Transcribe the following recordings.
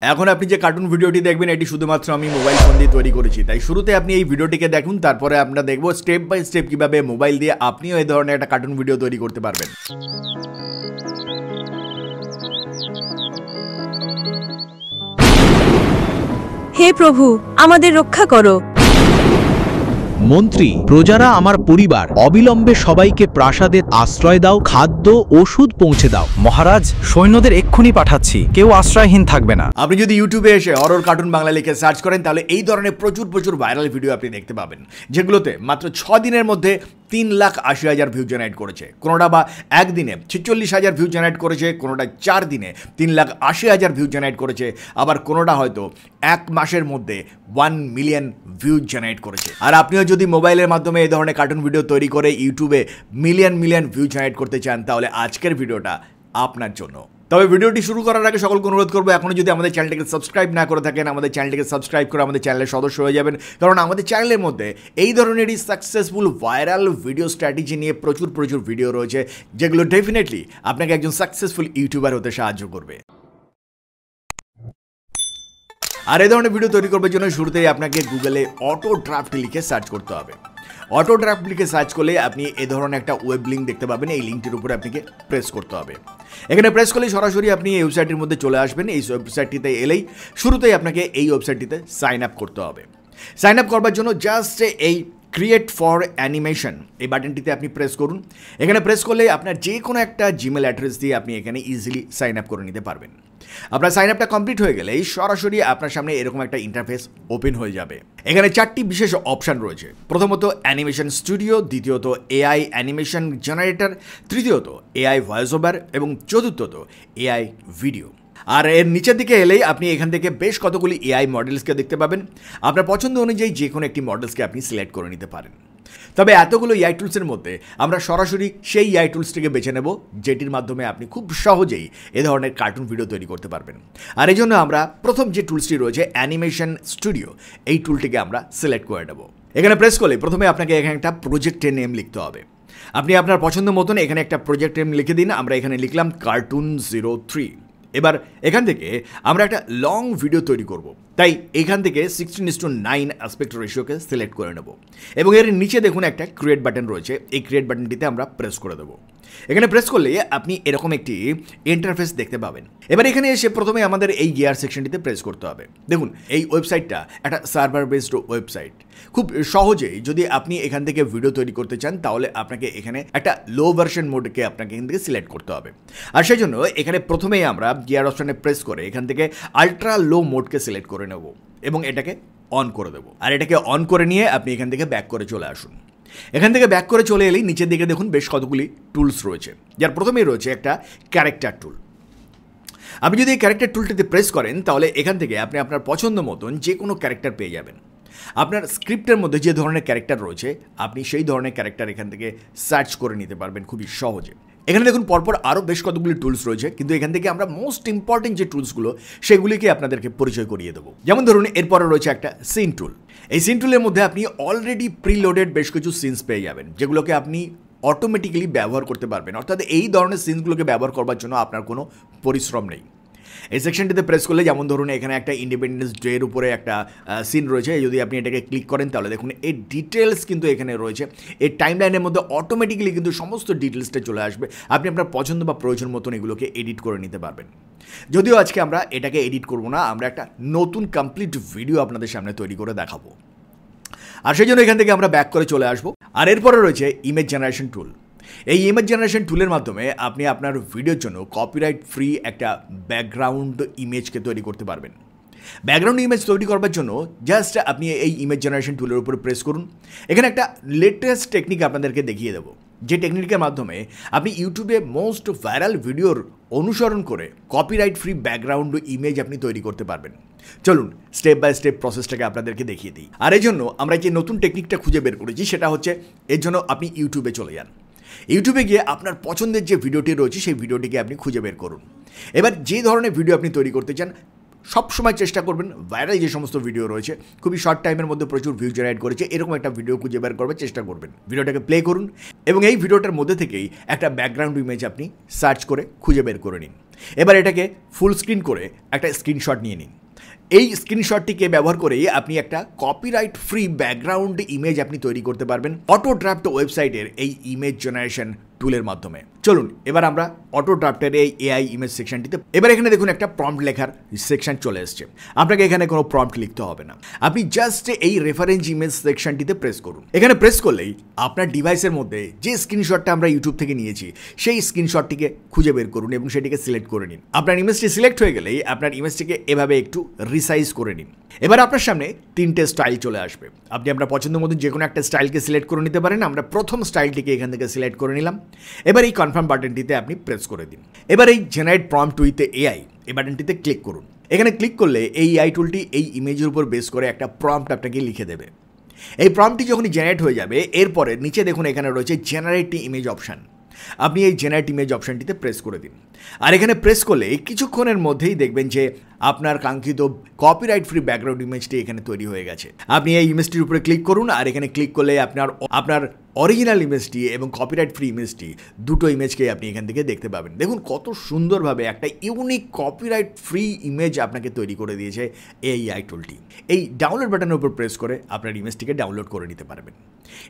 এখন আপনি যে কার্টুন ভিডিওটি দেখবেন এটি শুধুমাত্র আমি মোবাইল ফোন দিয়ে তৈরি করেছি, তাই শুরুতে আপনি এই ভিডিওটিকে দেখুন, তারপরে আমরা দেখব স্টেপ বাই স্টেপ কিভাবে মোবাইল দিয়ে আপনিও এই ধরনের একটা কার্টুন ভিডিও তৈরি করতে পারবেন। হে প্রভু, আমাদের রক্ষা করো। মন্ত্রী, প্রজারা আমার পরিবার, অবিলম্বে সবাইকে প্রাসাদে আশ্রয় দাও, খাদ্য ওষুধ পৌঁছে দাও। মহারাজ, সৈন্যদের এক্ষুনি পাঠাচ্ছি, কেউ আশ্রয়হীন থাকবে না। আপনি যদি ইউটিউবে এসে হরর কার্টুন বাংলা লিখে সার্চ করেন তাহলে এই ধরনের প্রচুর ভাইরাল ভিডিও আপনি দেখতে পাবেন, যেগুলোতে মাত্র 6 দিনের মধ্যে 3,80,000 ভিউ জেনারেট করেছে, কোনোটা বা একদিনে 46,000 ভিউ জেনারেট করেছে, কোনোটা 4 দিনে 3,80,000 ভিউ জেনারেট করেছে, আবার কোনোটা হয়তো 1 মাসের মধ্যে 1 মিলিয়ন ভিউ জেনারেট করেছে। আর আপনিও যদি মোবাইলের মাধ্যমে এই ধরনের কার্টুন ভিডিও তৈরি করে ইউটিউবে মিলিয়ন ভিউ জেনারেট করতে চান তাহলে আজকের ভিডিওটা আপনার জন্য। তবে ভিডিওটি শুরু করার আগে সকলকে অনুরোধ করবো, এখনও যদি আমাদের চ্যানেলটিকে সাবস্ক্রাইব না করে থাকেন আমাদের চ্যানেলটিকে সাবস্ক্রাইব করে আমাদের চ্যানেলের সদস্য হয়ে যাবেন, কারণ আমাদের চ্যানেলের মধ্যে এই ধরনেরই সাকসেসফুল ভাইরাল ভিডিও স্ট্র্যাটেজি নিয়ে প্রচুর ভিডিও রয়েছে, যেগুলো ডেফিনেটলি আপনাকে একজন সাকসেসফুল ইউটিউবার হতে সাহায্য করবে। আর এই ধরনের ভিডিও তৈরি করবার জন্য শুরুতেই আপনাকে গুগলে অটো ড্রাফট লিখে সার্চ করতে হবে। অটো ড্রাফট লিখে সার্চ করলে আপনি এই ধরনের একটা ওয়েব লিঙ্ক দেখতে পাবেন, এই লিঙ্কটির উপরে আপনাকে প্রেস করতে হবে। এখানে প্রেস করলেই সরাসরি আপনি এই ওয়েবসাইটের মধ্যে চলে আসবেন। এই ওয়েবসাইটটিতে এলেই শুরুতেই আপনাকে এই ওয়েবসাইটটিতে সাইন আপ করতে হবে। সাইন আপ করবার জন্য জাস্ট এই ক্রিয়েট ফর অ্যানিমেশন এই বাটনটিতে আপনি প্রেস করুন। এখানে প্রেস করলে আপনার যে কোনো একটা জিমেল অ্যাড্রেস দিয়ে আপনি এখানে ইজিলি সাইন আপ করে নিতে পারবেন। আপনার সাইন আপটা কমপ্লিট হয়ে গেলেই সরাসরি আপনার সামনে এরকম একটা ইন্টারফেস ওপেন হয়ে যাবে। এখানে 4টি বিশেষ অপশান রয়েছে। প্রথমত অ্যানিমেশন স্টুডিও, দ্বিতীয়ত এআই অ্যানিমেশন জেনারেটর, তৃতীয়ত এআই ভয়েস ওভার এবং চতুর্থত এআই ভিডিও। আর এর নিচের দিকে এলেই আপনি এখান থেকে বেশ কতগুলি এআই মডেলসকে দেখতে পাবেন। আপনার পছন্দ অনুযায়ী যে কোনো একটি মডেলসকে আপনি সিলেক্ট করে নিতে পারেন। তবে এতগুলো এআই টুলসের মধ্যে আমরা সরাসরি সেই এআই টুলসটিকে বেছে নেব যেটির মাধ্যমে আপনি খুব সহজেই এ ধরনের কার্টুন ভিডিও তৈরি করতে পারবেন। আর এই জন্য আমরা প্রথম যে টুলসটি রয়েছে অ্যানিমেশন স্টুডিও, এই টুলটিকে আমরা সিলেক্ট করে নেব। এখানে প্রেস করলে প্রথমে আপনাকে এখানে একটা প্রজেক্টের নেম লিখতে হবে। আপনি আপনার পছন্দ মতন এখানে একটা প্রজেক্ট নেম লিখে দিন। আমরা এখানে লিখলাম কার্টুন 03। এবার এখান থেকে আমরা একটা লং ভিডিও তৈরি করব, তাই এখান থেকে 16:9 অ্যাসপেক্ট রেশিওকে সিলেক্ট করে নেব এবং এর নিচে দেখুন একটা ক্রিয়েট বাটন রয়েছে, এই ক্রিয়েট বাটনটিতে আমরা প্রেস করে দেবো। এখানে প্রেস করলে আপনি এরকম একটি ইন্টারফেস দেখতে পাবেন। এবার এখানে এসে প্রথমে আমাদের এই গিয়ার সেকশনটিতে প্রেস করতে হবে। দেখুন এই ওয়েবসাইটটা একটা সার্ভার বেসড ওয়েবসাইট। খুব সহজেই যদি আপনি এখান থেকে ভিডিও তৈরি করতে চান তাহলে আপনাকে এখানে একটা লো ভার্সন মোডকে আপনাকে এখান থেকে সিলেক্ট করতে হবে। আর সেই জন্য এখানে প্রথমেই আমরা গিয়ার অপশনে প্রেস করে এখান থেকে আলট্রা লো মোডকে সিলেক্ট করে নেব এবং এটাকে অন করে দেবো। আর এটাকে অন করে নিয়ে আপনি এখান থেকে ব্যাক করে চলে আসুন। এখান থেকে ব্যাক করে চলে এলেই নিচের দিকে দেখুন বেশ কতগুলি টুলস রয়েছে, যার প্রথমেই রয়েছে একটা ক্যারেক্টার টুল। আপনি যদি এই ক্যারেক্টার টুলটিতে প্রেস করেন তাহলে এখান থেকে আপনি আপনার পছন্দ মতন যে কোনো ক্যারেক্টার পেয়ে যাবেন। আপনার স্ক্রিপ্টের মধ্যে যে ধরনের ক্যারেক্টার রয়েছে আপনি সেই ধরনের ক্যারেক্টার এখান থেকে সার্চ করে নিতে পারবেন খুবই সহজে। এখানে দেখুন পরপর আরও বেশ কতগুলি টুলস রয়েছে, কিন্তু এখান থেকে আমরা মোস্ট ইম্পর্টেন্ট যে টুলসগুলো সেগুলিকে আপনাদেরকে পরিচয় করিয়ে দেবো। যেমন ধরুন এরপরে রয়েছে একটা সিন টুল। এই সিন টুলের মধ্যে আপনি অলরেডি প্রিলোডেড বেশ কিছু সিনস পেয়ে যাবেন, যেগুলোকে আপনি অটোমেটিক্যালি ব্যবহার করতে পারবেন। অর্থাৎ এই ধরনের সিনসগুলোকে ব্যবহার করবার জন্য আপনার কোনো পরিশ্রম নেই। এই সেকশনটিতে প্রেস করলে যেমন ধরুন এখানে একটা ইন্ডিপেন্ডেন্স ডের উপরে একটা সিন রয়েছে, যদি আপনি এটাকে ক্লিক করেন তাহলে দেখুন এই ডিটেলস কিন্তু এখানে রয়েছে। এই টাইমলাইনের মধ্যে অটোমেটিক্যালি কিন্তু সমস্ত ডিটেলসটা চলে আসবে। আপনি আপনার পছন্দ বা প্রয়োজন মতন এগুলোকে এডিট করে নিতে পারবেন। যদিও আজকে আমরা এটাকে এডিট করব না, আমরা একটা নতুন কমপ্লিট ভিডিও আপনাদের সামনে তৈরি করে দেখাবো। আর সেই জন্য এখান থেকে আমরা ব্যাক করে চলে আসবো। আর এরপরে রয়েছে ইমেজ জেনারেশন টুল। এই ইমেজ জেনারেশন টুলের মাধ্যমে আপনি আপনার ভিডিওর জন্য কপিরাইট ফ্রি একটা ব্যাকগ্রাউন্ড ইমেজকে তৈরি করতে পারবেন। ব্যাকগ্রাউন্ড ইমেজ তৈরি করবার জন্য জাস্ট আপনি এই ইমেজ জেনারেশন টুলের উপরে প্রেস করুন। এখানে একটা লেটেস্ট টেকনিক আপনাদেরকে দেখিয়ে দেবো, যে টেকনিকের মাধ্যমে আপনি ইউটিউবে মোস্ট ভাইরাল ভিডিওর অনুসরণ করে কপিরাইট ফ্রি ব্যাকগ্রাউন্ড ইমেজ আপনি তৈরি করতে পারবেন। চলুন স্টেপ বাই স্টেপ প্রসেসটাকে আপনাদেরকে দেখিয়ে দিই। আর এই জন্য আমরা যে নতুন টেকনিকটা খুঁজে বের করেছি সেটা হচ্ছে, এর জন্য আপনি ইউটিউবে চলে যান। ইউটিউবে গিয়ে আপনার পছন্দের যে ভিডিওটি রয়েছে সেই ভিডিওটিকে আপনি খুঁজে বের করুন। এবার যে ধরনের ভিডিও আপনি তৈরি করতে চান সবসময় চেষ্টা করবেন ভাইরাল যে সমস্ত ভিডিও রয়েছে খুবই শর্ট টাইমের মধ্যে প্রচুর ভিউ জেনারেট করেছে এরকম একটা ভিডিও খুঁজে বের করবার চেষ্টা করবেন। ভিডিওটাকে প্লে করুন এবং এই ভিডিওটার মধ্যে থেকেই একটা ব্যাকগ্রাউন্ড ইমেজ আপনি সার্চ করে খুঁজে বের করে নিন। এবার এটাকে ফুল স্ক্রিন করে একটা স্ক্রিনশট নিয়ে নিন। এই স্ক্রিনশটটিকে ব্যবহার করেই আপনি একটা কপিরাইট ফ্রি ব্যাকগ্রাউন্ড ইমেজ আপনি তৈরি করতে পারবেন অটো ড্রাফট ওয়েবসাইটের এই ইমেজ জেনারেশন টুলের মাধ্যমে। চলুন এবার আমরা অটো ড্রাফটের এই এআই ইমেজ সেকশনটিতে, এবার এখানে দেখুন একটা প্রম্পট লেখার সেকশন চলে এসছে। আপনাকে এখানে কোনো প্রম্পট লিখতে হবে না, আপনি জাস্ট এই রেফারেন্স ইমেজ সেকশনটিতে প্রেস করুন। এখানে প্রেস করলেই আপনার ডিভাইসের মধ্যে যে স্ক্রিনশটটা আমরা ইউটিউব থেকে নিয়েছি সেই স্ক্রিনশটটিকে খুঁজে বের করুন এবং সেটিকে সিলেক্ট করে নিন। আপনার ইমেজটি সিলেক্ট হয়ে গেলেই আপনার ইমেজটিকে এভাবে একটু রিসাইজ করে নিন। এবার আপনার সামনে তিনটে স্টাইল চলে আসবে, আপনি আপনার পছন্দ মতো যে কোনো একটা স্টাইলকে সিলেক্ট করে নিতে পারেন। আমরা প্রথম স্টাইলটিকে এখান থেকে সিলেক্ট করে নিলাম। এবার এই কনফার্ম বাটনটিতে আপনি প্রেস করে দিন। এবার এই জেনারেট প্রম্পট উইথ এআই এই বাটনটিতে ক্লিক করুন। এখানে ক্লিক করলে এই এআই টুলটি এই ইমেজের উপর বেস করে একটা প্রম্পট আপনাকে লিখে দেবে। এই প্রম্পটটি যখনই জেনারেট হয়ে যাবে এরপরে নিচে দেখুন এখানে রয়েছে জেনারেট ইমেজ অপশান। আপনি এই জেনারেট ইমেজ অপশানটিতে প্রেস করে দিন। আর এখানে প্রেস করলে কিছুক্ষণের মধ্যেই দেখবেন যে আপনার কাঙ্ক্ষিত কপিরাইট ফ্রি ব্যাকগ্রাউন্ড ইমেজটি এখানে তৈরি হয়ে গেছে। আপনি এই ইমেজটির উপরে ক্লিক করুন আর এখানে ক্লিক করলে আপনার অরিজিনাল ইমেজটি এবং কপিরাইট ফ্রি ইমেজটি দুটো ইমেজকে আপনি এখান থেকে দেখতে পাবেন। দেখুন কত সুন্দরভাবে একটা ইউনিক কপিরাইট ফ্রি ইমেজ আপনাকে তৈরি করে দিয়েছে এই এআই টুলটি। এই ডাউনলোড বাটনের উপর প্রেস করে আপনার ইমেজটিকে ডাউনলোড করে নিতে পারবেন।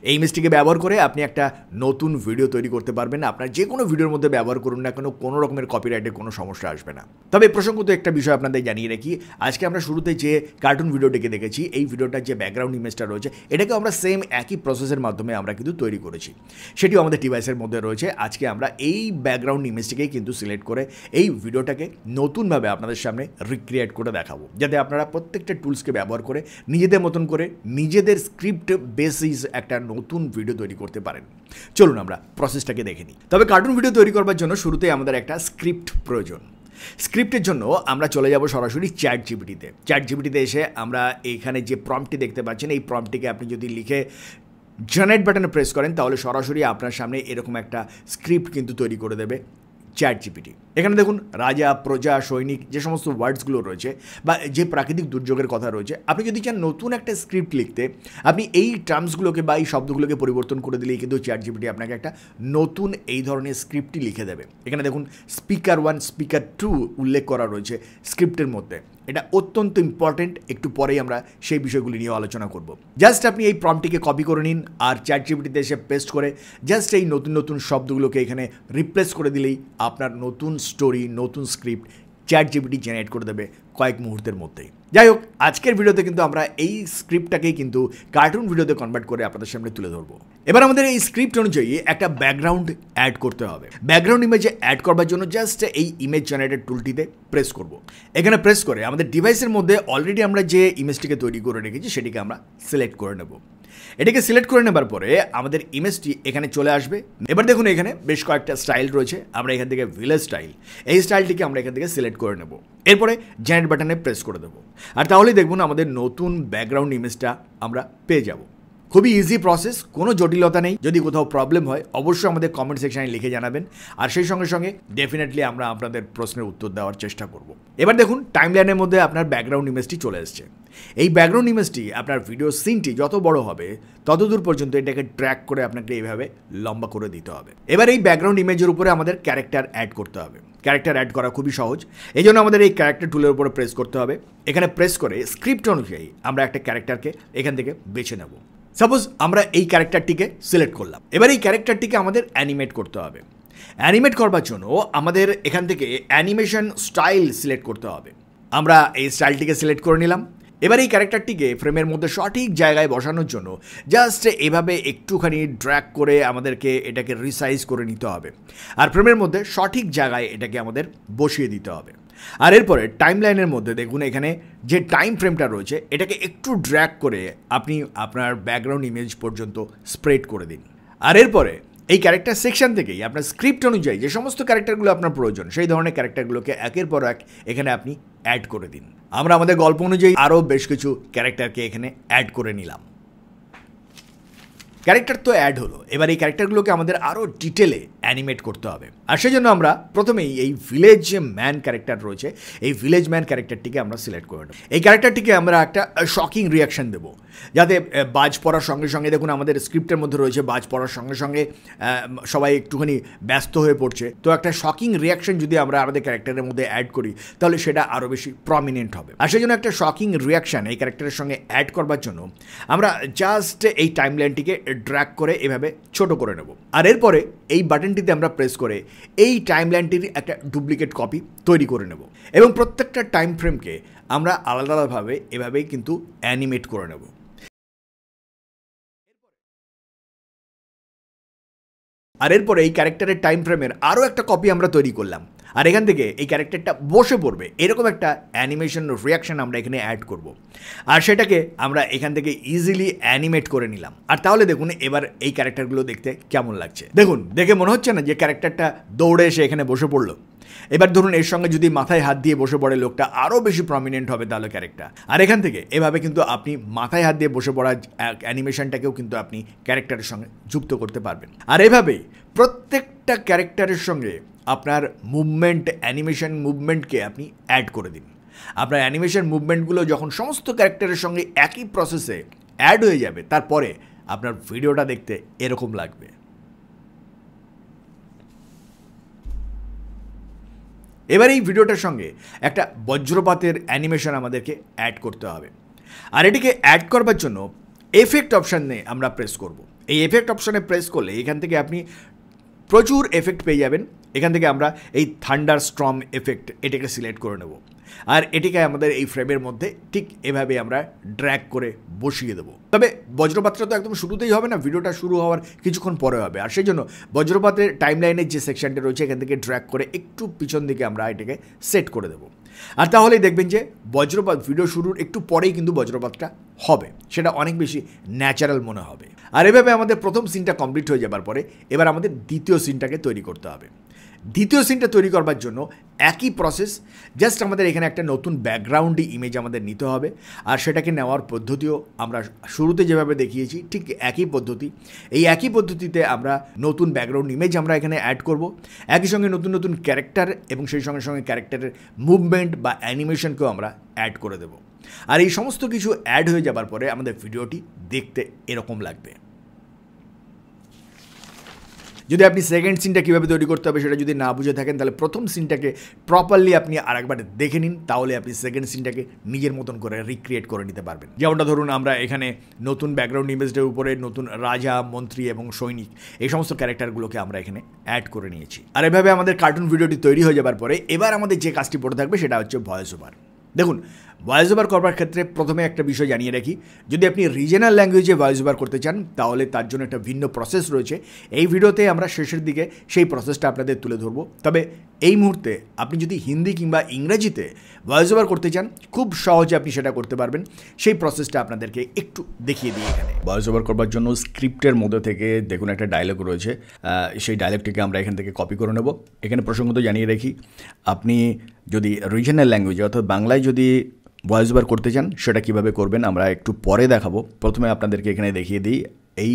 এই ইমেজটিকে ব্যবহার করে আপনি একটা নতুন ভিডিও তৈরি করতে পারবেন। আপনার যে কোনো ভিডিওর মধ্যে ব্যবহার করুন না কেন, কোনো রকমের কপিরাইটের কোনো সমস্যা আসবে না। তবে প্রসঙ্গত একটা বিষয় আপনাদের জানিয়ে রাখি, আজকে আমরা শুরুতে যে কার্টুন ভিডিওটিকে দেখেছি, এই ভিডিওটার যে ব্যাকগ্রাউন্ড ইমেজটা রয়েছে এটাকে আমরা সেম একই প্রসেসের মাধ্যমে আমরা কিন্তু তৈরি করেছি, সেটিও আমাদের ডিভাইসের মধ্যে রয়েছে। আজকে আমরা এই ব্যাকগ্রাউন্ড ইমেজটিকেই কিন্তু সিলেক্ট করে এই ভিডিওটাকে নতুনভাবে আপনাদের সামনে রিক্রিয়েট করে দেখাবো, যাতে আপনারা প্রত্যেকটা টুলসকে ব্যবহার করে নিজেদের মতন করে নিজেদের স্ক্রিপ্ট বেসিস একটা নতুন ভিডিও তৈরি করতে পারেন। চলুন আমরা প্রসেসটাকে দেখে নিই। তবে কার্টুন ভিডিও তৈরি করবার জন্য শুরুতেই আমাদের একটা স্ক্রিপ্ট প্রয়োজন। স্ক্রিপ্টের জন্য আমরা চলে যাব সরাসরি চ্যাট জিপিটিতে। চ্যাট জিপিটিতে এসে আমরা এখানে যে প্রম্পটটি দেখতে পাচ্ছেন এই প্রম্পটটিকে আপনি যদি লিখে জেনারেট বাটনে প্রেস করেন তাহলে সরাসরি আপনার সামনে এরকম একটা স্ক্রিপ্ট কিন্তু তৈরি করে দেবে চ্যাট জিপিটি। এখানে দেখুন রাজা, প্রজা, সৈনিক যে সমস্ত ওয়ার্ডসগুলো রয়েছে বা যে প্রাকৃতিক দুর্যোগের কথা রয়েছে, আপনি যদি চান নতুন একটা স্ক্রিপ্ট লিখতে আপনি এই টার্মসগুলোকে বা এই শব্দগুলোকে পরিবর্তন করে দিলেই কিন্তু চ্যাট জিপিটি আপনাকে একটা নতুন এই ধরনের স্ক্রিপ্টই লিখে দেবে। এখানে দেখুন স্পিকার 1, স্পিকার 2 উল্লেখ করা রয়েছে স্ক্রিপ্টের মধ্যে। এটা অত্যন্ত ইম্পর্টেন্ট, একটু পরেই আমরা সেই বিষয়গুলি নিয়ে আলোচনা করব। জাস্ট আপনি এই প্রম্পটটিকে কপি করে নিন আর চ্যাট জিপিটিতে এসে পেস্ট করে জাস্ট এই নতুন নতুন শব্দগুলোকে এখানে রিপ্লেস করে দিলেই আপনার নতুন স্টোরি, নতুন স্ক্রিপ্ট চ্যাট জিপিটি জেনারেট করে দেবে কয়েক মুহূর্তের মধ্যেই। যাই হোক, আজকের ভিডিওতে কিন্তু আমরা এই স্ক্রিপ্টটাকেই কিন্তু কার্টুন ভিডিওতে কনভার্ট করে আপনাদের সামনে তুলে ধরবো। এবার আমাদের এই স্ক্রিপ্ট অনুযায়ী একটা ব্যাকগ্রাউন্ড অ্যাড করতে হবে। ব্যাকগ্রাউন্ড ইমেজে অ্যাড করবার জন্য জাস্ট এই ইমেজ জেনারেটর টুলটিতে প্রেস করব। এখানে প্রেস করে আমাদের ডিভাইসের মধ্যে অলরেডি আমরা যে ইমেজটিকে তৈরি করে রেখেছি সেটিকে আমরা সিলেক্ট করে নেব। এটাকে সিলেক্ট করে নেবার পরে আমাদের ইমেজটি এখানে চলে আসবে। এবার দেখুন এখানে বেশ কয়েকটা স্টাইল রয়েছে। আমরা এখান থেকে ভিলেজ স্টাইল, এই স্টাইলটিকে আমরা এখান থেকে সিলেক্ট করে নেব। এরপরে জেনারেট বাটনে প্রেস করে দেবো আর তাহলেই দেখুন আমাদের নতুন ব্যাকগ্রাউন্ড ইমেজটা আমরা পেয়ে যাব। খুবই ইজি প্রসেস, কোনো জটিলতা নেই। যদি কোথাও প্রবলেম হয় অবশ্যই আমাদের কমেন্ট সেকশনে লিখে জানাবেন আর সেই সঙ্গে সঙ্গে ডেফিনেটলি আমরা আপনাদের প্রশ্নের উত্তর দেওয়ার চেষ্টা করব। এবার দেখুন টাইমলাইনের মধ্যে আপনার ব্যাকগ্রাউন্ড ইমেজটি চলে এসছে। এই ব্যাকগ্রাউন্ড ইমেজটি আপনার ভিডিও সিনটি যত বড় হবে তত দূর পর্যন্ত এটাকে ট্র্যাক করে আপনাকে এইভাবে লম্বা করে দিতে হবে। এবার এই ব্যাকগ্রাউন্ড ইমেজের উপরে আমাদের ক্যারেক্টার অ্যাড করতে হবে। ক্যারেক্টার অ্যাড করা খুবই সহজ, এই জন্য আমাদের এই ক্যারেক্টার টুলের উপরে প্রেস করতে হবে। এখানে প্রেস করে স্ক্রিপ্ট অনুযায়ী আমরা একটা ক্যারেক্টারকে এখান থেকে বেছে নেব। সাপোজ আমরা এই ক্যারেক্টারটিকে সিলেক্ট করলাম। এবার এই ক্যারেক্টারটিকে আমাদের অ্যানিমেট করতে হবে। অ্যানিমেট করবার জন্য আমাদের এখান থেকে অ্যানিমেশন স্টাইল সিলেক্ট করতে হবে। আমরা এই স্টাইলটিকে সিলেক্ট করে নিলাম। এবার এই ক্যারেক্টারটিকে ফ্রেমের মধ্যে সঠিক জায়গায় বসানোর জন্য জাস্ট এভাবে একটুখানি ড্র্যাগ করে আমাদেরকে এটাকে রিসাইজ করে নিতে হবে আর ফ্রেমের মধ্যে সঠিক জায়গায় এটাকে আমাদের বসিয়ে দিতে হবে। আর এরপরে টাইমলাইনের মধ্যে দেখুন এখানে যে টাইম ফ্রেমটা রয়েছে এটাকে একটু ড্র্যাগ করে আপনি আপনার ব্যাকগ্রাউন্ড ইমেজ পর্যন্ত স্প্রেড করে দিন। আর এরপরে এই ক্যারেক্টার সেকশন থেকেই আপনার স্ক্রিপ্ট অনুযায়ী যে সমস্ত ক্যারেক্টারগুলো আপনার প্রয়োজন সেই ধরনের ক্যারেক্টারগুলোকে একের পর এক এখানে আপনি অ্যাড করে দিন। আমরা আমাদের গল্প অনুযায়ী আরও বেশ কিছু ক্যারেক্টারকে এখানে অ্যাড করে নিলাম। ক্যারেক্টার তো অ্যাড হলো, এবার এই ক্যারেক্টারগুলোকে আমাদের আরও ডিটেলে অ্যানিমেট করতে হবে। আর সেই জন্য আমরা প্রথমেই এই ভিলেজ ম্যান ক্যারেক্টার রয়েছে, এই ভিলেজ ম্যান ক্যারেক্টারটিকে আমরা সিলেক্ট করে নেব। এই ক্যারেক্টারটিকে আমরা একটা শকিং রিয়াকশন দেবো, যাতে বাজ পড়ার সঙ্গে সঙ্গে, দেখুন আমাদের স্ক্রিপ্টের মধ্যে রয়েছে বাজ পড়ার সঙ্গে সঙ্গে সবাই একটুখানি ব্যস্ত হয়ে পড়ছে, তো একটা শকিং রিয়াকশন যদি আমরা আমাদের ক্যারেক্টারের মধ্যে অ্যাড করি তাহলে সেটা আরও বেশি প্রমিনেন্ট হবে। আর সেই জন্য একটা শকিং রিয়াকশন এই ক্যারেক্টারের সঙ্গে অ্যাড করবার জন্য আমরা জাস্ট এই টাইমলাইনটিকে ড্র্যাগ করে এভাবে ছোট করে নেব। আর এরপরে এই বাটনটিতে আমরা প্রেস করে এই টাইমলাইনটির একটা ডুপ্লিকেট কপি তৈরি করে নেব এবং প্রত্যেকটা টাইম ফ্রেমকে আমরা আলাদা আলাদাভাবে এভাবেই কিন্তু অ্যানিমেট করে নেব। আর এরপরে এই ক্যারেক্টারের টাইম ফ্রেমের আরও একটা কপি আমরা তৈরি করলাম, আর এখান থেকে এই ক্যারেক্টারটা বসে পড়বে এরকম একটা অ্যানিমেশন রিয়াকশন আমরা এখানে অ্যাড করব, আর সেটাকে আমরা এখান থেকে ইজিলি অ্যানিমেট করে নিলাম। আর তাহলে দেখুন এবার এই ক্যারেক্টারগুলো দেখতে কেমন লাগছে। দেখুন, দেখে মনে হচ্ছে না যে ক্যারেক্টারটা দৌড়ে এসে এখানে বসে পড়লো। এবার ধরুন এর সঙ্গে যদি মাথায় হাত দিয়ে বসে পড়ে লোকটা, আরও বেশি প্রমিনেন্ট হবে তাহলে ক্যারেক্টার। আর এখান থেকে এভাবে কিন্তু আপনি মাথায় হাত দিয়ে বসে পড়া অ্যানিমেশনটাকেও কিন্তু আপনি ক্যারেক্টারের সঙ্গে যুক্ত করতে পারবেন। আর এভাবেই প্রত্যেকটা ক্যারেক্টারের সঙ্গে আপনার মুভমেন্ট, অ্যানিমেশন মুভমেন্টকে আপনি অ্যাড করে দিন। আপনার অ্যানিমেশন মুভমেন্টগুলো যখন সমস্ত ক্যারেক্টারের সঙ্গে একই প্রসেসে অ্যাড হয়ে যাবে, তারপরে আপনার ভিডিওটা দেখতে এরকম লাগবে। এবার এই ভিডিওটার সঙ্গে একটা বজ্রপাতের অ্যানিমেশন আমাদেরকে অ্যাড করতে হবে। আর এটিকে অ্যাড করবার জন্য এফেক্ট অপশানে আমরা প্রেস করব। এই এফেক্ট অপশানে প্রেস করলে এখান থেকে আপনি প্রচুর এফেক্ট পেয়ে যাবেন। এখান থেকে আমরা এই থান্ডার স্টর্ম এফেক্ট এটাকে সিলেক্ট করে নেব, আর এটিকে আমাদের এই ফ্রেমের মধ্যে ঠিক এভাবে আমরা ড্র্যাগ করে বসিয়ে দেবো। তবে বজ্রপাতটা তো একদম শুরুতেই হবে না, ভিডিওটা শুরু হওয়ার কিছুক্ষণ পরে হবে। আর সেই জন্য বজ্রপাতের টাইমলাইনের যে সেকশনটা রয়েছে এখান থেকে ড্র্যাগ করে একটু পিছন দিকে আমরা এটাকে সেট করে দেবো। আর তাহলেই দেখবেন যে বজ্রপাত ভিডিও শুরুর একটু পরেই কিন্তু বজ্রপাতটা হবে, সেটা অনেক বেশি ন্যাচারাল মনে হবে। আর এভাবে আমাদের প্রথম সিনটা কমপ্লিট হয়ে যাবার পরে এবার আমাদের দ্বিতীয় সিনটাকে তৈরি করতে হবে। দ্বিতীয় সিনটা তৈরি করবার জন্য একই প্রসেস, জাস্ট আমাদের এখানে একটা নতুন ব্যাকগ্রাউন্ড ইমেজ আমাদের নিতে হবে। আর সেটাকে নেওয়ার পদ্ধতিও আমরা শুরুতে যেভাবে দেখিয়েছি ঠিক একই পদ্ধতি। এই একই পদ্ধতিতে আমরা নতুন ব্যাকগ্রাউন্ড ইমেজ আমরা এখানে অ্যাড করব, একই সঙ্গে নতুন নতুন ক্যারেক্টার এবং সেই সঙ্গে সঙ্গে ক্যারেক্টারের মুভমেন্ট বা অ্যানিমেশনকেও আমরা অ্যাড করে দেব। আর এই সমস্ত কিছু অ্যাড হয়ে যাবার পরে আমাদের ভিডিওটি দেখতে এরকম লাগবে। যদি আপনি সেকেন্ড সিনটা কীভাবে তৈরি করতে হবে সেটা যদি না বুঝে থাকেন, তাহলে প্রথম সিনটাকে প্রপারলি আপনি আরেকবার দেখে নিন, তাহলে আপনি সেকেন্ড সিনটাকে নিজের মতন করে রিক্রিয়েট করে নিতে পারবেন। যেমনটা ধরুন আমরা এখানে নতুন ব্যাকগ্রাউন্ড ইমেজটার উপরে নতুন রাজা, মন্ত্রী এবং সৈনিক এই সমস্ত ক্যারেক্টারগুলোকে আমরা এখানে অ্যাড করে নিয়েছি। আর এভাবে আমাদের কার্টুন ভিডিওটি তৈরি হয়ে যাবার পরে এবার আমাদের যে কাজটি পড়ে থাকবে সেটা হচ্ছে ভয়েস ওভার। দেখুন, ভয়েস ওভার করবার ক্ষেত্রে প্রথমে একটা বিষয় জানিয়ে রাখি, যদি আপনি রিজনাল ল্যাঙ্গুয়েজে ভয়েস ওভার করতে চান তাহলে তার জন্য একটা ভিন্ন প্রসেস রয়েছে। এই ভিডিওতে আমরা শেষের দিকে সেই প্রসেসটা আপনাদের তুলে ধরবো। তবে এই মুহূর্তে আপনি যদি হিন্দি কিংবা ইংরেজিতে ভয়েস ওভার করতে চান খুব সহজে আপনি সেটা করতে পারবেন। সেই প্রসেসটা আপনাদেরকে একটু দেখিয়ে দিই। এখানে ভয়েস ওভার করবার জন্য স্ক্রিপ্টের মধ্যে থেকে দেখুন একটা ডায়লগ রয়েছে, সেই ডায়লগটিকে আমরা এখান থেকে কপি করে নেব। এখানে প্রসঙ্গত জানিয়ে রাখি, আপনি যদি রিজনাল ল্যাঙ্গুয়েজে অর্থাৎ বাংলায় যদি ভয়েস ওভার করতে চান সেটা কিভাবে করবেন আমরা একটু পরে দেখাবো। প্রথমে আপনাদেরকে এখানে দেখিয়ে দিই, এই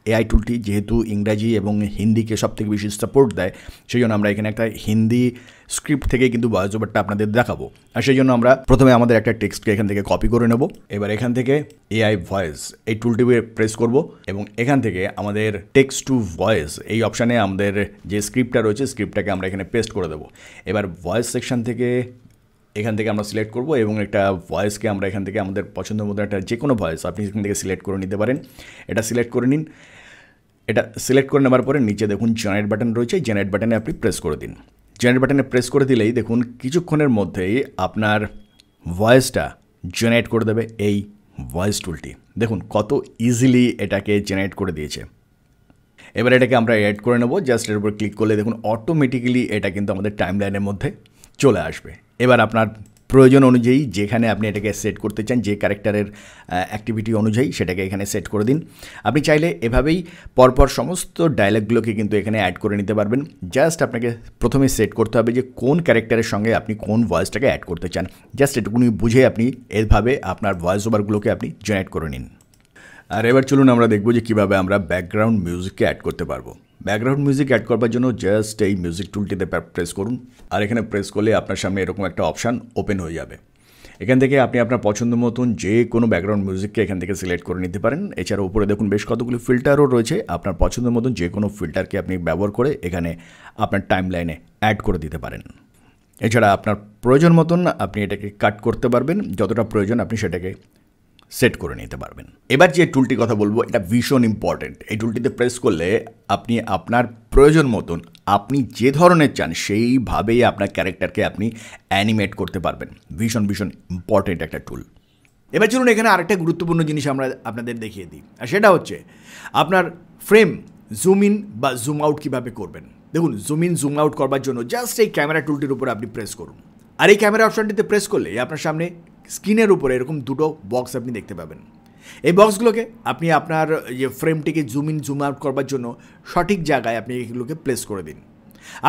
এআই টুলটি যেহেতু ইংরাজি এবং হিন্দিকে সবথেকে বেশি সাপোর্ট দেয়, সেই জন্য আমরা এখানে একটা হিন্দি স্ক্রিপ্ট থেকে কিন্তু ভয়েস ওভারটা আপনাদের দেখাবো। আর সেই জন্য আমরা প্রথমে আমাদের একটা টেক্সটকে এখান থেকে কপি করে নেব। এবার এখান থেকে এআই ভয়েস এই টুলটি প্রেস করব এবং এখান থেকে আমাদের টেক্সট টু ভয়েস এই অপশানে আমাদের যে স্ক্রিপ্টটা রয়েছে স্ক্রিপ্টটাকে আমরা এখানে পেস্ট করে দেবো। এবার ভয়েস সেকশন থেকে এখান থেকে আমরা সিলেক্ট করব এবং একটা ভয়েসকে আমরা এখান থেকে আমাদের পছন্দের মতো একটা যে কোনো ভয়েস আপনি এখান থেকে সিলেক্ট করে নিতে পারেন। এটা সিলেক্ট করে নিন। এটা সিলেক্ট করে নেবার পরে নিচে দেখুন জেনারেট বাটন রয়েছে, জেনারেট বাটনে আপনি প্রেস করে দিন। জেনারেট বাটনে প্রেস করে দিলেই দেখুন কিছুক্ষণের মধ্যেই আপনার ভয়েসটা জেনারেট করে দেবে এই ভয়েস টুলটি। দেখুন কত ইজিলি এটাকে জেনারেট করে দিয়েছে। এবার এটাকে আমরা অ্যাড করে নেব। জাস্ট এর উপর ক্লিক করলে দেখুন অটোমেটিক্যালি এটা কিন্তু আমাদের টাইমলাইনের মধ্যে চলে আসবে। এবার আপনার প্রয়োজন অনুযায়ী যেখানে আপনি এটাকে সেট করতে চান, যে ক্যারেক্টারের অ্যাক্টিভিটি অনুযায়ী সেটাকে এখানে সেট করে দিন। আপনি চাইলে এভাবেই পরপর সমস্ত ডায়লগগুলোকে কিন্তু এখানে অ্যাড করে নিতে পারবেন। জাস্ট আপনাকে প্রথমে সেট করতে হবে যে কোন ক্যারেক্টারের সঙ্গে আপনি কোন ভয়েসটাকে অ্যাড করতে চান। জাস্ট এটুকুনি বুঝে আপনি এভাবে আপনার ভয়েস ওভারগুলোকে আপনি জেনারেট করে নিন। আর এবার চলুন আমরা দেখব যে কীভাবে আমরা ব্যাকগ্রাউন্ড মিউজিককে অ্যাড করতে পারবো। ব্যাকগ্রাউন্ড মিউজিক অ্যাড করবার জন্য জাস্ট এই মিউজিক টুলটিতে প্রেস করুন, আর এখানে প্রেস করলে আপনার সামনে এরকম একটা অপশান ওপেন হয়ে যাবে। এখান থেকে আপনি আপনার পছন্দ মতন যে কোনো ব্যাকগ্রাউন্ড মিউজিককে এখান থেকে সিলেক্ট করে নিতে পারেন। এছাড়া উপরে দেখুন বেশ কতগুলো ফিল্টারও রয়েছে, আপনার পছন্দ মতন যে কোনো ফিল্টারকে আপনি ব্যবহার করে এখানে আপনার টাইম লাইনে অ্যাড করে দিতে পারেন। এছাড়া আপনার প্রয়োজন মতন আপনি এটাকে কাট করতে পারবেন, যতটা প্রয়োজন আপনি সেটাকে সেট করে নিতে পারবেন। এবার যে টুলটির কথা বলবো এটা ভীষণ ইম্পর্টেন্ট। এই টুলটিতে প্রেস করলে আপনি আপনার প্রয়োজন মতন আপনি যে ধরনের চান সেইভাবেই আপনার ক্যারেক্টারকে আপনি অ্যানিমেট করতে পারবেন। ভীষণ ভীষণ ইম্পর্টেন্ট একটা টুল। এবার চলুন এখানে আরেকটা গুরুত্বপূর্ণ জিনিস আমরা আপনাদের দেখিয়ে দিই, আর সেটা হচ্ছে আপনার ফ্রেম জুম ইন বা জুম আউট কীভাবে করবেন। দেখুন, জুম ইন জুম আউট করবার জন্য জাস্ট এই ক্যামেরা টুলটির উপর আপনি প্রেস করুন, আর এই ক্যামেরা অপশানটিতে প্রেস করলে আপনার সামনে স্ক্রিনের উপরে এরকম দুটো বক্স আপনি দেখতে পাবেন। এই বক্সগুলোকে আপনি আপনার যে ফ্রেমটিকে জুম ইন জুম আউট করবার জন্য সঠিক জায়গায় আপনি এগুলোকে প্লেস করে দিন।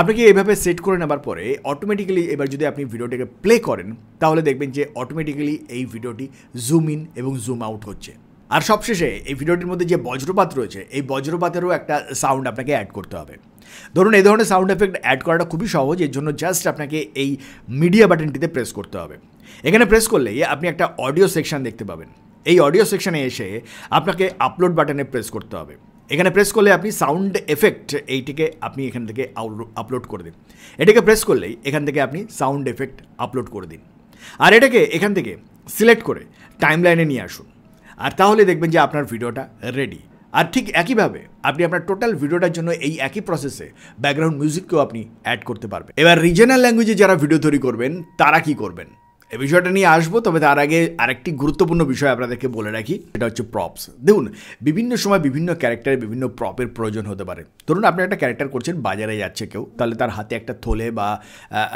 আপনাকে এইভাবে সেট করে নেবার পরে অটোমেটিক্যালি এবার যদি আপনি ভিডিওটাকে প্লে করেন তাহলে দেখবেন যে অটোমেটিক্যালি এই ভিডিওটি জুম ইন এবং জুম আউট হচ্ছে। আর সবশেষে এই ভিডিওটির মধ্যে যে বজ্রপাত রয়েছে এই বজ্রপাতেরও একটা সাউন্ড আপনাকে অ্যাড করতে হবে। ধরুন এই ধরনের সাউন্ড এফেক্ট অ্যাড করাটা খুবই সহজ, এর জন্য জাস্ট আপনাকে এই মিডিয়া বাটনটিতে প্রেস করতে হবে। এখানে প্রেস করলেই আপনি একটা অডিও সেকশন দেখতে পাবেন। এই অডিও সেকশনে এসে আপনাকে আপলোড বাটনে প্রেস করতে হবে। এখানে প্রেস করলে আপনি সাউন্ড এফেক্ট এইটিকে আপনি এখান থেকে আপলোড করে দিন। এটাকে প্রেস করলেই এখান থেকে আপনি সাউন্ড এফেক্ট আপলোড করে দিন, আর এটাকে এখান থেকে সিলেক্ট করে টাইম লাইনে নিয়ে আসুন, আর তাহলে দেখবেন যে আপনার ভিডিওটা রেডি। আর ঠিক একইভাবে আপনি আপনার টোটাল ভিডিওটার জন্য এই একই প্রসেসে ব্যাকগ্রাউন্ড মিউজিককেও আপনি অ্যাড করতে পারবেন। এবার রিজনাল ল্যাঙ্গুয়েজে যারা ভিডিও তৈরি করবেন তারা কি করবেন এই বিষয়টা নিয়ে আসবো, তবে তার আগে আরেকটি গুরুত্বপূর্ণ বিষয় আপনাদেরকে বলে রাখি, সেটা হচ্ছে প্রপস। দেখুন, বিভিন্ন সময় বিভিন্ন ক্যারেক্টারে বিভিন্ন প্রপের প্রয়োজন হতে পারে। ধরুন আপনি একটা ক্যারেক্টার করছেন, বাজারে যাচ্ছে কেউ, তাহলে তার হাতে একটা থলে বা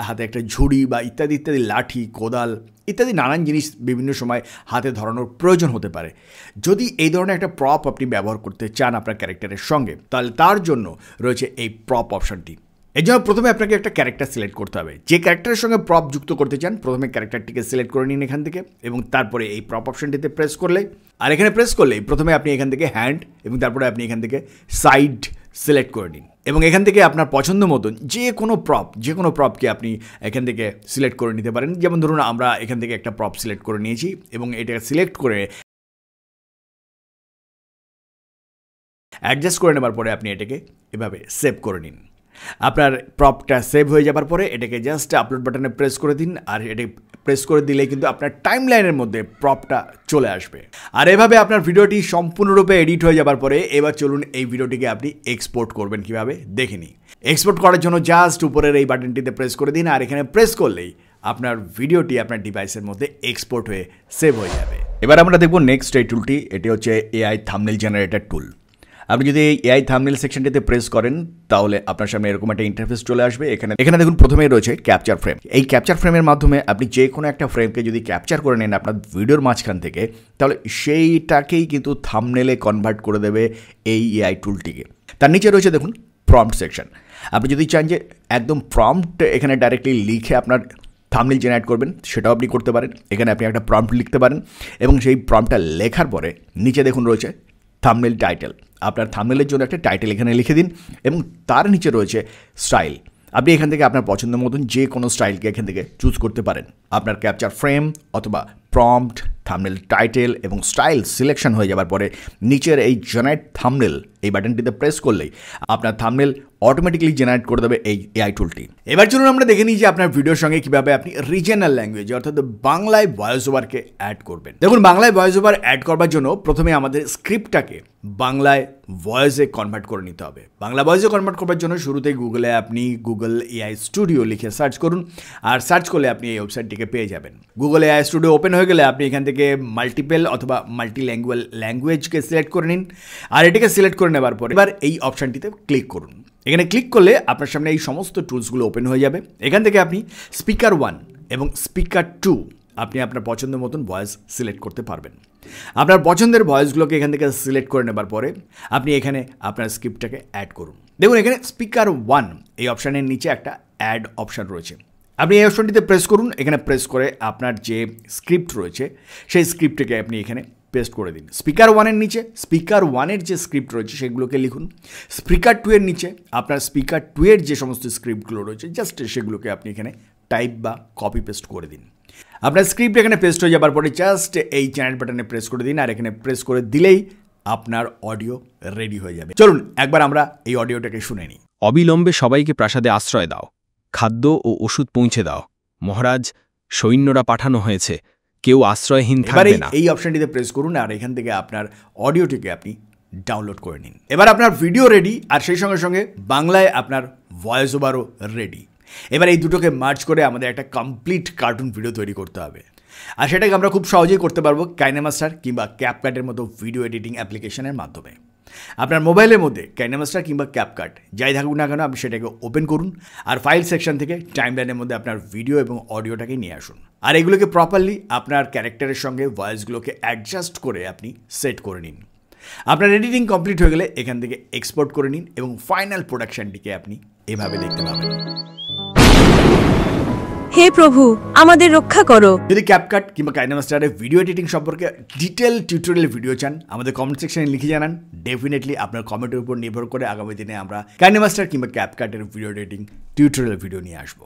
হাতে একটা ঝুড়ি বা ইত্যাদি ইত্যাদি লাঠি, কোদাল ইত্যাদি নানান জিনিস বিভিন্ন সময় হাতে ধরানোর প্রয়োজন হতে পারে। যদি এই ধরনের একটা প্রপ আপনি ব্যবহার করতে চান আপনার ক্যারেক্টারের সঙ্গে, তাহলে তার জন্য রয়েছে এই প্রপ অপশানটি। এর জন্য প্রথমে আপনাকে একটা ক্যারেক্টার সিলেক্ট করতে হবে। যে ক্যারেক্টারের সঙ্গে প্রপ যুক্ত করতে চান প্রথমে ক্যারেক্টারটিকে সিলেক্ট করে নিন এখান থেকে, এবং তারপরে এই প্রপ অপশানটিতে প্রেস করলে, আর এখানে প্রেস করলেই প্রথমে আপনি এখান থেকে হ্যান্ড এবং তারপরে আপনি এখান থেকে সাইড সিলেক্ট করে নিন, এবং এখান থেকে আপনার পছন্দ মতন যে কোনো প্রপকে আপনি এখান থেকে সিলেক্ট করে নিতে পারেন। যেমন ধরুন আমরা এখান থেকে একটা প্রপ সিলেক্ট করে নিয়েছি এবং এটা সিলেক্ট করে অ্যাডজাস্ট করে নেবার পরে আপনি এটাকে এভাবে সেভ করে নিন। আপনার প্রপটা সেভ হয়ে যাবার পরে এটাকে জাস্ট আপলোড বাটনে প্রেস করে দিন, আর এটা প্রেস করে দিলেই কিন্তু আপনার টাইম লাইনের মধ্যে প্রপটা চলে আসবে। আর এভাবে আপনার ভিডিওটি সম্পূর্ণরূপে এডিট হয়ে যাবার পরে এবার চলুন এই ভিডিওটিকে আপনি এক্সপোর্ট করবেন কীভাবে দেখে নিই। এক্সপোর্ট করার জন্য জাস্ট উপরের এই বাটনটিতে প্রেস করে দিন, আর এখানে প্রেস করলেই আপনার ভিডিওটি আপনার ডিভাইসের মধ্যে এক্সপোর্ট হয়ে সেভ হয়ে যাবে। এবার আমরা দেখব নেক্সট এই টুলটি, এটি হচ্ছে এআই থাম্বনেল জেনারেটর টুল। আপনি যদি এই এআই থাম্বনেল সেকশনটিতে প্রেস করেন তাহলে আপনার সামনে এরকম একটা ইন্টারফেস চলে আসবে। এখানে দেখুন প্রথমেই রয়েছে ক্যাপচার ফ্রেম। এই ক্যাপচার ফ্রেমের মাধ্যমে আপনি যে কোনো একটা ফ্রেমকে যদি ক্যাপচার করে নেন আপনার ভিডিওর মাঝখান থেকে, তাহলে সেইটাকেই কিন্তু থাম্বনেলে কনভার্ট করে দেবে এই এআই টুলটিকে। তার নিচে রয়েছে দেখুন প্রম্পট সেকশন। আপনি যদি চান যে একদম প্রম্পট এখানে ডাইরেক্টলি লিখে আপনার থাম্বনেল জেনারেট করবেন, সেটাও আপনি করতে পারেন। এখানে আপনি একটা প্রম্পট লিখতে পারেন এবং সেই প্রম্পটটা লেখার পরে নিচে দেখুন রয়েছে থাম্বনেল টাইটেল। আপনার থাম্বনেলের জন্য একটা টাইটেল এখানে লিখে দিন, এবং তার নিচে রয়েছে স্টাইল। আপনি এখান থেকে আপনার পছন্দ মতন যে কোনো স্টাইলকে এখান থেকে চুজ করতে পারেন। আপনার ক্যাপচার ফ্রেম অথবা প্রম্পট, থাম্বনেল টাইটেল এবং স্টাইল সিলেকশন হয়ে যাবার পরে নিচের এই জেনারেট থাম্বনেল এই বাটনটিতে প্রেস করলেই আপনার থাম্বনেল অটোমেটিক্যালি জেনারেট করে দেবে এই এআই টুলটি। এবার চলুন আমরা দেখে নিই যে আপনার ভিডিওর সঙ্গে কীভাবে আপনি রিজিয়নাল ল্যাঙ্গুয়েজ অর্থাৎ বাংলায় ভয়েস ওভারকে অ্যাড করবেন। দেখুন, বাংলায় ভয়েস ওভার অ্যাড করবার জন্য প্রথমে আমাদের স্ক্রিপ্টটাকে বাংলায় ভয়েসে কনভার্ট করে নিতে হবে। বাংলা ভয়েসে কনভার্ট করবার জন্য শুরুতেই গুগলে আপনি গুগল এআই স্টুডিও লিখে সার্চ করুন, আর সার্চ করলে আপনি এই ওয়েবসাইটটিকে পেয়ে যাবেন। গুগল এআই স্টুডিও ওপেন হয়ে গেলে আপনি এখান থেকে মাল্টিপল অথবা মাল্টিল্যাঙ্গুয়াল ল্যাঙ্গুয়েজকে সিলেক্ট করে নিন, আর এটাকে সিলেক্ট করে নেবার পরে এবার এই অপশানটিতে ক্লিক করুন। এখানে ক্লিক করলে আপনার সামনে এই সমস্ত টুলসগুলো ওপেন হয়ে যাবে। এখান থেকে আপনি স্পিকার 1 এবং স্পিকার 2 আপনি আপনার পছন্দ মতন ভয়েস সিলেক্ট করতে পারবেন। আপনার পছন্দের ভয়েসগুলোকে এখান থেকে সিলেক্ট করে নেবার পরে আপনি এখানে আপনার স্ক্রিপ্টটাকে অ্যাড করুন। দেখুন, এখানে স্পিকার 1 এই অপশানের নিচে একটা অ্যাড অপশান রয়েছে। আপনি এই অপশানটিতে প্রেস করুন। এখানে প্রেস করে আপনার যে স্ক্রিপ্ট রয়েছে সেই স্ক্রিপ্টটাকে আপনি এখানে পেস্ট করে দিন। স্পিকার 1-এর নিচে স্পিকার 1-এর যে স্ক্রিপ্ট রয়েছে সেগুলোকে লিখুন। স্পিকার 2-এর নিচে আপনার স্পিকার 2-এর যে সমস্ত স্ক্রিপ্টগুলো রয়েছে জাস্ট সেগুলোকে আপনি এখানে টাইপ বা কপি পেস্ট করে দিন। আপনার স্ক্রিপ্ট এখানে পেস্ট হয়ে যাবার পরে জাস্ট এই চ্যানেল বাটনে প্রেস করে দিন, আর এখানে প্রেস করে দিলেই আপনার অডিও রেডি হয়ে যাবে। চলুন একবার আমরা এই অডিওটাকে শুনে নিই। অবিলম্বে সবাইকে প্রাসাদে আশ্রয় দাও, খাদ্য ও ওষুধ পৌঁছে দাও। মহারাজ, সৈন্যরা পাঠানো হয়েছে, কেউ আশ্রয়হীন এবার থাকবে না। এই অপশনটিতে প্রেস করুন আর এখান থেকে আপনার অডিওটিকে আপনি ডাউনলোড করে নিন। এবার আপনার ভিডিও রেডি, আর সেই সঙ্গে সঙ্গে বাংলায় আপনার ভয়েস ওভারও রেডি। এবার এই দুটোকে মার্চ করে আমাদের একটা কমপ্লিট কার্টুন ভিডিও তৈরি করতে হবে, আর সেটাকে আমরা খুব সহজেই করতে পারবো কাইনেমাস্টার কিংবা ক্যাপকাটের মতো ভিডিও এডিটিং অ্যাপ্লিকেশনের মাধ্যমে। আপনার মোবাইলের মধ্যে কাইনেমাস্টার কিংবা ক্যাপকাট যাই থাকুক না কেন, আপনি সেটাকে ওপেন করুন আর ফাইল সেকশন থেকে টাইমলাইনের মধ্যে আপনার ভিডিও এবং অডিওটাকে নিয়ে আসুন, আর এগুলোকে প্রপারলি আপনার ক্যারেক্টারের সঙ্গে ভয়েসগুলোকে অ্যাডজাস্ট করে আপনি সেট করে নিন। আপনার এডিটিং কমপ্লিট হয়ে গেলে এখান থেকে এক্সপোর্ট করে নিন এবং ফাইনাল প্রোডাকশনটিকে আপনি এভাবে দেখতে পাবেন। হে প্রভু, আমাদের রক্ষা করো। যদি ক্যাপকাট কিংবা কাইনেমাস্টারের ভিডিও এডিটিং সম্পর্কে ডিটেল টিউটোরিয়াল ভিডিও চান, আমাদের কমেন্ট সেকশনে লিখে জানান। ডেফিনেটলি আপনার কমেন্টের উপর নির্ভর করে আগামী দিনে আমরা কাইনেমাস্টার কিংবা ক্যাপকাটের ভিডিও এডিটিং টিউটোরিয়াল ভিডিও নিয়ে আসবো।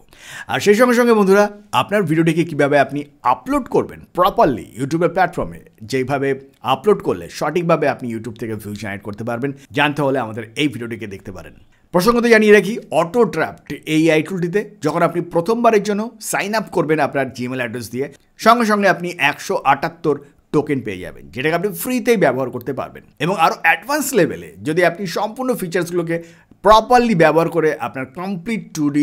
আর সেই সঙ্গে সঙ্গে বন্ধুরা, আপনার ভিডিওটিকে কীভাবে আপনি আপলোড করবেন প্রপারলি ইউটিউবের প্ল্যাটফর্মে, যেইভাবে আপলোড করলে সঠিকভাবে আপনি ইউটিউব থেকে ভিউ জেনারেট করতে পারবেন, জানতে হলে আমাদের এই ভিডিওটিকে দেখতে পারেন। প্রসঙ্গত জানিয়ে রাখি, অটো ড্রাফট এই টুলটিতে যখন আপনি প্রথমবারের জন্য সাইন আপ করবেন আপনার জিমেল অ্যাড্রেস দিয়ে, সঙ্গে সঙ্গে আপনি 178 টোকেন পেয়ে যাবেন, যেটাকে আপনি ফ্রিতেই ব্যবহার করতে পারবেন। এবং আরও অ্যাডভান্স লেভেলে যদি আপনি সম্পূর্ণ ফিচার্সগুলোকে প্রপারলি ব্যবহার করে আপনার কমপ্লিট 2D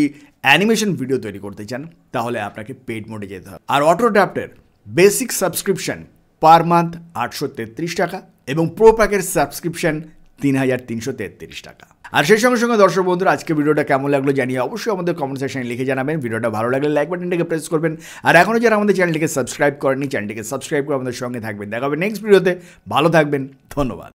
অ্যানিমেশন ভিডিও তৈরি করতে চান, তাহলে আপনাকে পেড মোডে যেতে হবে। আর অটো ড্রাফটের বেসিক সাবস্ক্রিপশন পার মান্থ 833 টাকা এবং প্রো প্যাকের সাবস্ক্রিপশন 3333 টাকা। আর সেই সঙ্গে সঙ্গে দর্শক বন্ধুরা, আজকে ভিডিওটা কেমন লাগলো জানিয়ে অবশ্যই আমাদের কমেন্ট সেকশনে লিখে জানাবেন। ভিডিওটা ভালো লাগলে লাইক বাটনটাকে প্রেস করবেন, আর এখনও যারা আমাদের চ্যানেলটিকে সাবস্ক্রাইব করেনি, চ্যানেলটিকে সাবস্ক্রাইব করে আমাদের সঙ্গে থাকবেন। দেখা হবে নেক্সট ভিডিওতে। ভালো থাকবেন, ধন্যবাদ।